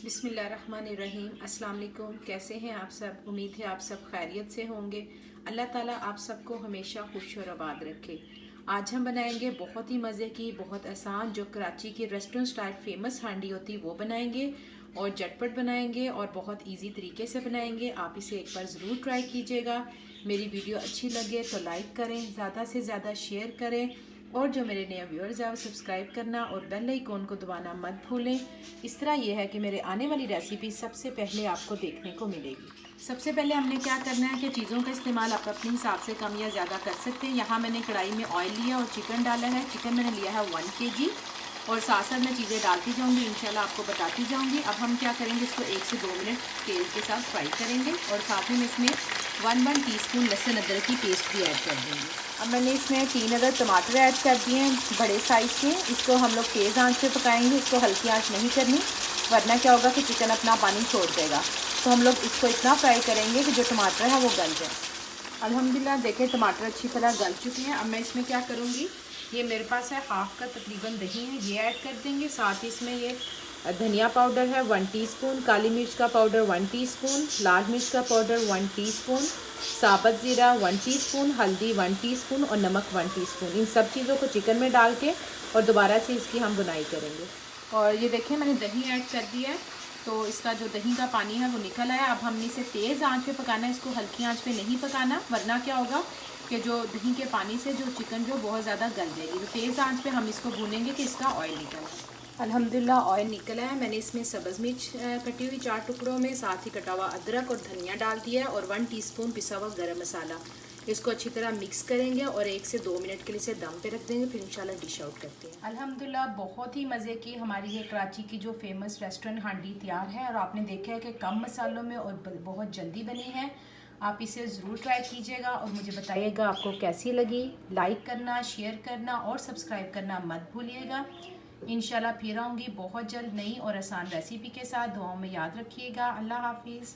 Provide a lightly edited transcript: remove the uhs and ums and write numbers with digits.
बिस्मिल्लाहिर्रहमानिर्रहीम। अस्सलाम वालेकुम। कैसे हैं आप सब? उम्मीद है आप सब खैरियत से होंगे। अल्लाह ताला आप सबको हमेशा खुश और आबाद रखे। आज हम बनाएंगे बहुत ही मज़े की, बहुत आसान, जो कराची की रेस्टोरेंट स्टाइल फेमस हांडी होती है वो बनाएंगे और झटपट बनाएंगे और बहुत इजी तरीके से बनाएंगे। आप इसे एक बार ज़रूर ट्राई कीजिएगा। मेरी वीडियो अच्छी लगे तो लाइक करें, ज़्यादा से ज़्यादा शेयर करें और जो मेरे नए व्यूअर्स हैं वो सब्सक्राइब करना और बेल आइकॉन को दबाना मत भूलें। इस तरह यह है कि मेरे आने वाली रेसिपी सबसे पहले आपको देखने को मिलेगी। सबसे पहले हमने क्या करना है कि चीज़ों का इस्तेमाल आप अपने हिसाब से कम या ज़्यादा कर सकते हैं। यहाँ मैंने कढ़ाई में ऑयल लिया और चिकन डाला है। चिकन मैंने लिया है 1 kg और साथ साथ मैं चीज़ें डालती जाऊँगी, इंशाल्लाह आपको बताती जाऊँगी। अब हम क्या करेंगे, इसको 1 से 2 मिनट तेल के साथ फ्राई करेंगे और साथ ही में इसमें 1 टीस्पून लहसुन अदरक की पेस्ट भी ऐड कर देंगे। अब मैंने इसमें 3 अदर टमाटर ऐड कर दिए हैं बड़े साइज़ के। इसको हम लोग तेज़ आंच पे पकाएंगे, इसको हल्की आंच नहीं करनी, वरना क्या होगा कि चिकन अपना पानी छोड़ देगा। तो हम लोग इसको इतना फ्राई करेंगे कि जो टमाटर है वो गल जाए। अल्हम्दुलिल्लाह देखें टमाटर अच्छी तरह गल चुके हैं। अब मैं इसमें क्या करूँगी, ये मेरे पास है हाफ़ का तकरीबन दही है, ये ऐड कर देंगे। साथ ही इसमें ये धनिया पाउडर है 1 टीस्पून, काली मिर्च का पाउडर 1 टीस्पून, लाल मिर्च का पाउडर 1 टीस्पून, साबुत ज़ीरा 1 टीस्पून, हल्दी 1 टीस्पून और नमक 1 टीस्पून। इन सब चीज़ों को चिकन में डाल के और दोबारा से इसकी हम बुनाई करेंगे। और ये देखें मैंने दही ऐड कर दिया है, तो इसका जो दही का पानी है वो निकल आया। अब हमने इसे तेज़ आंच पे पकाना है, इसको हल्की आंच पे नहीं पकाना, वरना क्या होगा कि जो दही के पानी से जो चिकन जो बहुत ज़्यादा गल जाएगी। तो तेज़ आंच पे हम इसको भूनेंगे कि इसका ऑयल निकल आए। अल्हम्दुलिल्लाह ऑयल निकला है। मैंने इसमें सब्ज़ मिर्च कटी हुई 4 टुकड़ों में, साथ ही कटा हुआ अदरक और धनिया डाल दिया है और 1 टीस्पून पिसा हुआ गरम मसाला। इसको अच्छी तरह मिक्स करेंगे और 1 से 2 मिनट के लिए इसे दम पे रख देंगे, फिर इंशाल्लाह डिश आउट करते हैं। अल्हम्दुलिल्लाह बहुत ही मज़े की हमारी ये कराची की जो फेमस रेस्टोरेंट हांडी तैयार है और आपने देखा है कि कम मसालों में और बहुत जल्दी बनी है। आप इसे ज़रूर ट्राई कीजिएगा और मुझे बताइएगा आपको कैसी लगी। लाइक करना, शेयर करना और सब्सक्राइब करना मत भूलिएगा। इंशाल्लाह फिर आऊँगी बहुत जल्द नई और आसान रेसिपी के साथ। दुआओं में याद रखिएगा। अल्लाह हाफिज़।